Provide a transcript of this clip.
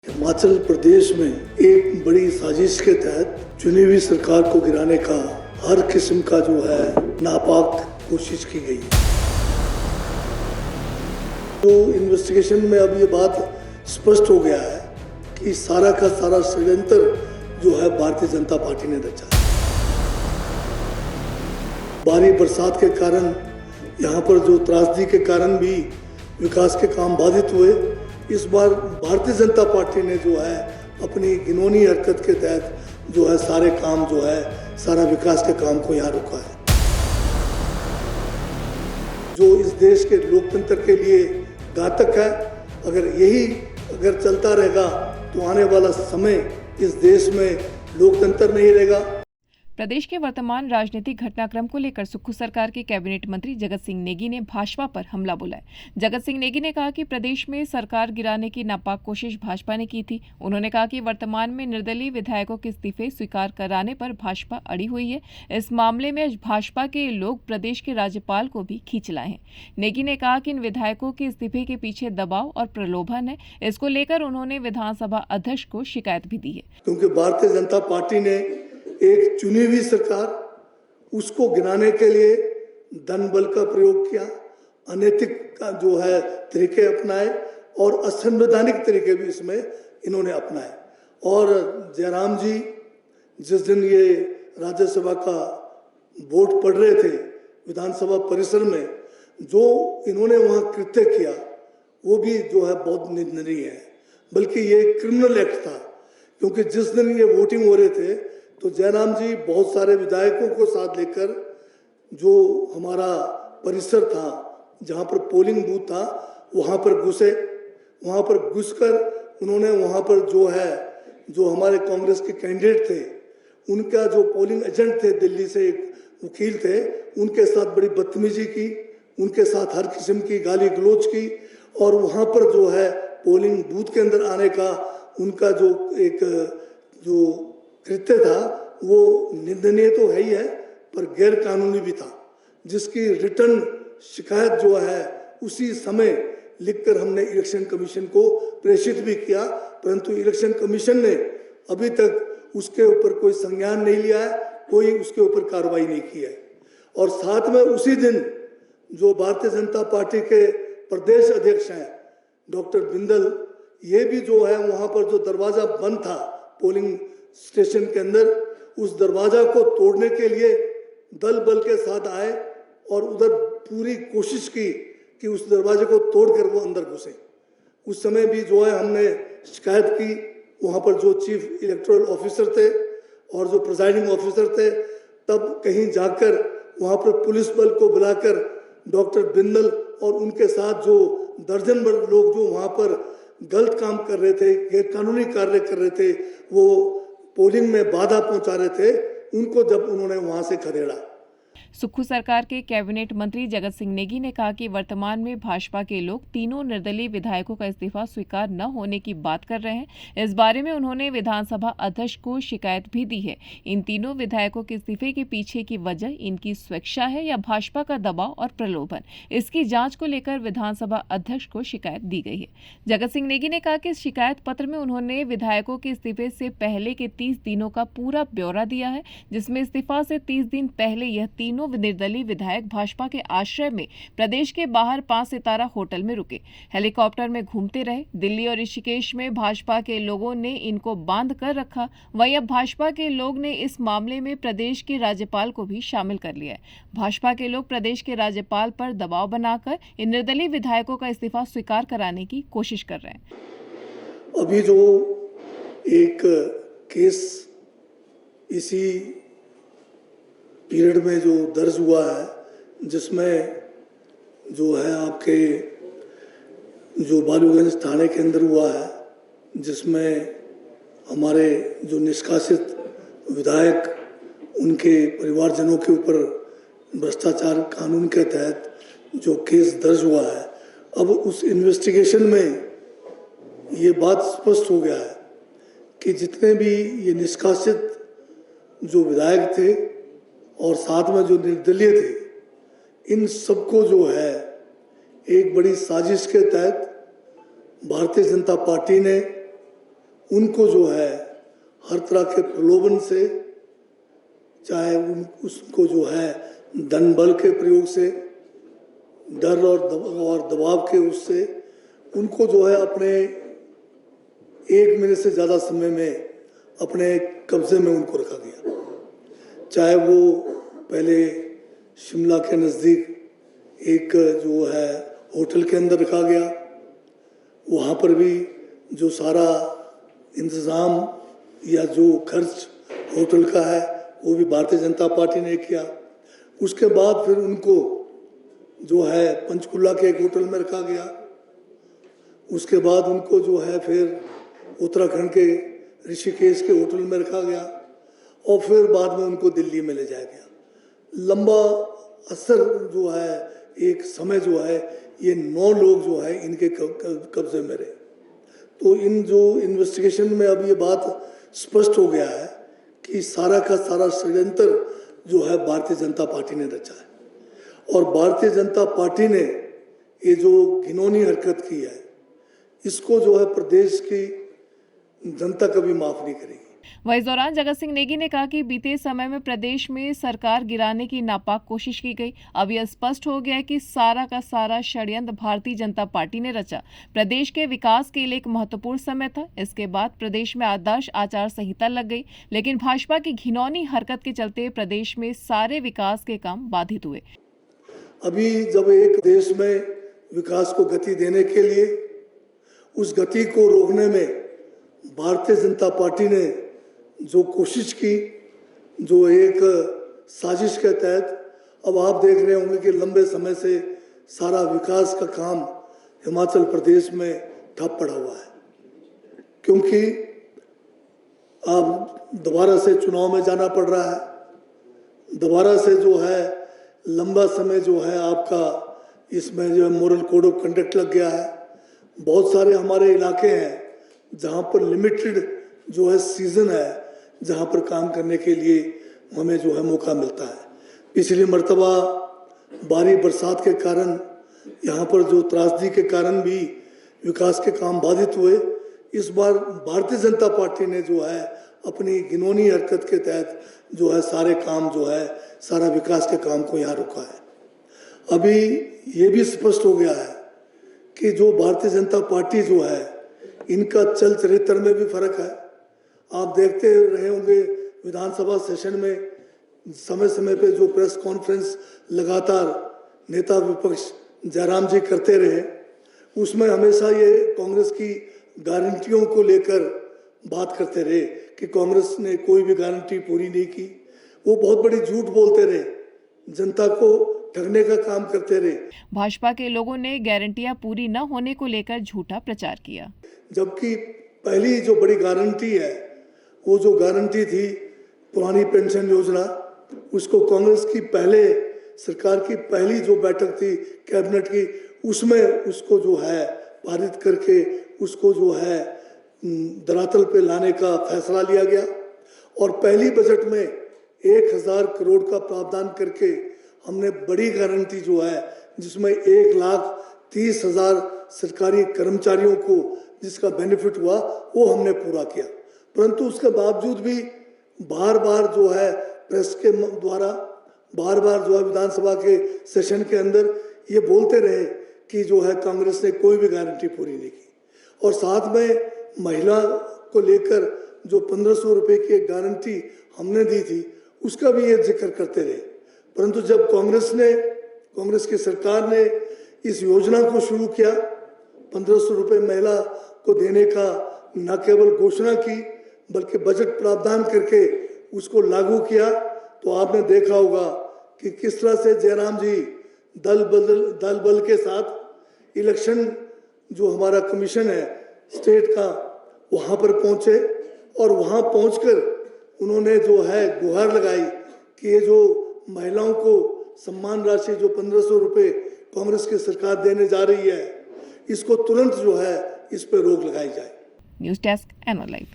हिमाचल प्रदेश में एक बड़ी साजिश के तहत चुनी हुई सरकार को गिराने का हर किस्म का जो है नापाक कोशिश की गई। तो इन्वेस्टिगेशन में अब ये बात स्पष्ट हो गया है कि सारा का सारा षड्यंत्र जो है भारतीय जनता पार्टी ने रचा। भारी बरसात के कारण यहाँ पर जो त्रासदी के कारण भी विकास के काम बाधित हुए, इस बार भारतीय जनता पार्टी ने जो है अपनी घिनौनी हरकत के तहत जो है सारे काम जो है सारा विकास के काम को यहाँ रोका है। जो इस देश के लोकतंत्र के लिए घातक है। अगर चलता रहेगा तो आने वाला समय इस देश में लोकतंत्र नहीं रहेगा। प्रदेश के वर्तमान राजनीतिक घटनाक्रम को लेकर सुक्खू सरकार के कैबिनेट मंत्री जगत सिंह नेगी ने भाजपा पर हमला बोला है। जगत सिंह नेगी ने कहा कि प्रदेश में सरकार गिराने की नापाक कोशिश भाजपा ने की थी। उन्होंने कहा कि वर्तमान में निर्दलीय विधायकों के इस्तीफे स्वीकार कराने पर भाजपा अड़ी हुई है। इस मामले में भाजपा के लोग प्रदेश के राज्यपाल को भी खींच लाए हैं। नेगी ने कहा कि इन विधायकों के इस्तीफे के पीछे दबाव और प्रलोभन है। इसको लेकर उन्होंने विधानसभा अध्यक्ष को शिकायत भी दी है। क्योंकि भारतीय जनता पार्टी ने एक चुनी हुई सरकार, उसको गिराने के लिए धन बल का प्रयोग किया, अनैतिक का जो है तरीके अपनाए और असंवैधानिक तरीके भी इसमें इन्होंने अपनाए। और जयराम जी जिस दिन ये राज्यसभा का वोट पढ़ रहे थे विधानसभा परिसर में, जो इन्होंने वहाँ कृत्य किया वो भी जो है बहुत निंदनीय है। बल्कि ये क्रिमिनल एक्ट था, क्योंकि जिस दिन ये वोटिंग हो रहे थे तो जयराम जी बहुत सारे विधायकों को साथ लेकर जो हमारा परिसर था जहां पर पोलिंग बूथ था वहां पर घुसे। वहां पर घुसकर उन्होंने वहां पर जो हमारे कांग्रेस के कैंडिडेट थे, उनका जो पोलिंग एजेंट थे, दिल्ली से एक वकील थे, उनके साथ बड़ी बदतमीजी की, उनके साथ हर किस्म की गाली गलौज की। और वहां पर जो है पोलिंग बूथ के अंदर आने का उनका जो कृत्य था वो निंदनीय तो है ही है, पर गैर कानूनी भी था, जिसकी रिटर्न शिकायत जो है उसी समय लिखकर हमने इलेक्शन कमीशन को प्रेषित भी किया। परंतु इलेक्शन कमीशन ने अभी तक उसके ऊपर कोई संज्ञान नहीं लिया है, कोई उसके ऊपर कार्रवाई नहीं की है। और साथ में उसी दिन जो भारतीय जनता पार्टी के प्रदेश अध्यक्ष हैं डॉक्टर बिंदल, ये भी जो है वहां पर जो दरवाजा बंद था पोलिंग स्टेशन के अंदर, उस दरवाजा को तोड़ने के लिए दल बल के साथ आए और उधर पूरी कोशिश की कि उस दरवाजे को तोड़कर वो अंदर घुसे। उस समय भी जो है हमने शिकायत की। वहाँ पर जो चीफ इलेक्टोरल ऑफिसर थे और जो प्रिजाइडिंग ऑफिसर थे, तब कहीं जाकर वहाँ पर पुलिस बल को बुलाकर डॉक्टर बिंदल और उनके साथ जो दर्जन भर लोग जो वहाँ पर गलत काम कर रहे थे, गैर कानूनी कार्य कर रहे थे, वो पोलिंग में बाधा पहुंचा रहे थे, उनको जब उन्होंने वहां से खदेड़ा। सुक्खू सरकार के कैबिनेट मंत्री जगत सिंह नेगी ने कहा कि वर्तमान में भाजपा के लोग तीनों निर्दलीय विधायकों का इस्तीफा स्वीकार न होने की बात कर रहे हैं। इस बारे में उन्होंने विधानसभा अध्यक्ष को शिकायत भी दी है। इन तीनों विधायकों के इस्तीफे के पीछे की वजह इनकी स्वेच्छा है या भाजपा का दबाव और प्रलोभन, इसकी जांच को लेकर विधानसभा अध्यक्ष को शिकायत दी गई है। जगत सिंह नेगी ने कहा कि शिकायत पत्र में उन्होंने विधायकों के इस्तीफे से पहले के 30 दिनों का पूरा ब्यौरा दिया है, जिसमें इस्तीफा से 30 दिन पहले यह तीनों निर्दलीय विधायक भाजपा के आश्रय में प्रदेश के बाहर 5 सितारा होटल में रुके, हेलीकॉप्टर में घूमते रहे। दिल्ली और ऋषिकेश में भाजपा के लोगों ने इनको बांध कर रखा। वहीं अब भाजपा के लोग ने इस मामले में प्रदेश के राज्यपाल को भी शामिल कर लिया है। भाजपा के लोग प्रदेश के राज्यपाल पर दबाव बनाकर इन निर्दलीय विधायकों का इस्तीफा स्वीकार कराने की कोशिश कर रहे हैं। अभी जो एक केस इसी पीरियड में जो दर्ज हुआ है, जिसमें जो है आपके जो बालूगंज थाने के अंदर हुआ है, जिसमें हमारे जो निष्कासित विधायक, उनके परिवारजनों के ऊपर भ्रष्टाचार कानून के तहत जो केस दर्ज हुआ है, अब उस इन्वेस्टिगेशन में ये बात स्पष्ट हो गया है कि जितने भी ये निष्कासित जो विधायक थे और साथ में जो निर्दलीय थे, इन सबको जो है एक बड़ी साजिश के तहत भारतीय जनता पार्टी ने उनको जो है हर तरह के प्रलोभन से, चाहे उसको जो है धन बल के प्रयोग से, डर और दबाव के उससे, उनको जो है अपने 1 महीने से ज़्यादा समय में अपने कब्जे में उनको रखा गया। चाहे वो पहले शिमला के नज़दीक एक जो है होटल के अंदर रखा गया, वहाँ पर भी जो सारा इंतज़ाम या जो खर्च होटल का है वो भी भारतीय जनता पार्टी ने किया। उसके बाद फिर उनको जो है पंचकुला के एक होटल में रखा गया। उसके बाद उनको जो है फिर उत्तराखंड के ऋषिकेश के होटल में रखा गया और फिर बाद में उनको दिल्ली में ले जाया गया। लंबा असर जो है, एक समय जो है, ये 9 लोग जो है इनके कब्जे में रहे। तो इन जो इन्वेस्टिगेशन में अब ये बात स्पष्ट हो गया है कि सारा का सारा षड्यंत्र जो है भारतीय जनता पार्टी ने रचा है और भारतीय जनता पार्टी ने ये जो घिनौनी हरकत की है, इसको जो है प्रदेश की जनता कभी माफ नहीं करेगी। वहीं इस दौरान जगत सिंह नेगी ने कहा कि बीते समय में प्रदेश में सरकार गिराने की नापाक कोशिश की गई। अब यह स्पष्ट हो गया है कि सारा का सारा षड्यंत्र भारतीय जनता पार्टी ने रचा। प्रदेश के विकास के लिए एक महत्वपूर्ण समय था। इसके बाद प्रदेश में आदर्श आचार संहिता लग गई, लेकिन भाजपा की घिनौनी हरकत के चलते प्रदेश में सारे विकास के काम बाधित हुए। अभी जब एक देश में विकास को गति देने के लिए, उस गति को रोकने में भारतीय जनता पार्टी ने जो कोशिश की, जो एक साजिश के तहत, अब आप देख रहे होंगे कि लंबे समय से सारा विकास का काम हिमाचल प्रदेश में ठप पड़ा हुआ है, क्योंकि अब दोबारा से चुनाव में जाना पड़ रहा है। दोबारा से जो है लंबा समय जो है आपका इसमें जो है मॉरल कोड ऑफ कंडक्ट लग गया है। बहुत सारे हमारे इलाके हैं जहाँ पर लिमिटेड जो है सीजन है, जहाँ पर काम करने के लिए हमें जो है मौका मिलता है। पिछली मर्तबा भारी बरसात के कारण, यहाँ पर जो त्रासदी के कारण भी विकास के काम बाधित हुए। इस बार भारतीय जनता पार्टी ने जो है अपनी घिनौनी हरकत के तहत जो है सारे काम जो है, सारा विकास के काम को यहाँ रोका है। अभी ये भी स्पष्ट हो गया है कि जो भारतीय जनता पार्टी जो है, इनका चल चरित्र में भी फर्क है। आप देखते रहे होंगे विधानसभा सेशन में समय समय पे जो प्रेस कॉन्फ्रेंस लगातार नेता विपक्ष जयराम जी करते रहे, उसमें हमेशा ये कांग्रेस की गारंटियों को लेकर बात करते रहे कि कांग्रेस ने कोई भी गारंटी पूरी नहीं की। वो बहुत बड़ी झूठ बोलते रहे, जनता को ठगने का काम करते रहे। भाजपा के लोगों ने गारंटियां पूरी न होने को लेकर झूठा प्रचार किया, जबकि पहली जो बड़ी गारंटी है, वो जो गारंटी थी पुरानी पेंशन योजना, उसको कांग्रेस की पहले सरकार की पहली जो बैठक थी कैबिनेट की, उसमें उसको जो है पारित करके उसको जो है धरातल पे लाने का फैसला लिया गया और पहली बजट में 1000 करोड़ का प्रावधान करके हमने बड़ी गारंटी जो है, जिसमें 1,30,000 सरकारी कर्मचारियों को जिसका बेनिफिट हुआ, वो हमने पूरा किया। परंतु उसके बावजूद भी बार बार जो है प्रेस के द्वारा, बार बार जो है विधानसभा के सेशन के अंदर ये बोलते रहे कि जो है कांग्रेस ने कोई भी गारंटी पूरी नहीं की। और साथ में महिला को लेकर जो 1500 रुपये की एक गारंटी हमने दी थी, उसका भी ये जिक्र करते रहे। परंतु जब कांग्रेस की सरकार ने इस योजना को शुरू किया, 1500 रुपये महिला को देने का न केवल घोषणा की बल्कि बजट प्रावधान करके उसको लागू किया, तो आपने देखा होगा कि किस तरह से जयराम जी दल बल के साथ इलेक्शन जो हमारा कमीशन है स्टेट का, वहाँ पर पहुँचे और वहाँ पहुँचकर उन्होंने जो है गुहार लगाई कि ये जो महिलाओं को सम्मान राशि जो 1500 रुपये कांग्रेस की सरकार देने जा रही है, इसको तुरंत जो है इस पर रोक लगाई जाए। News desk, NR live.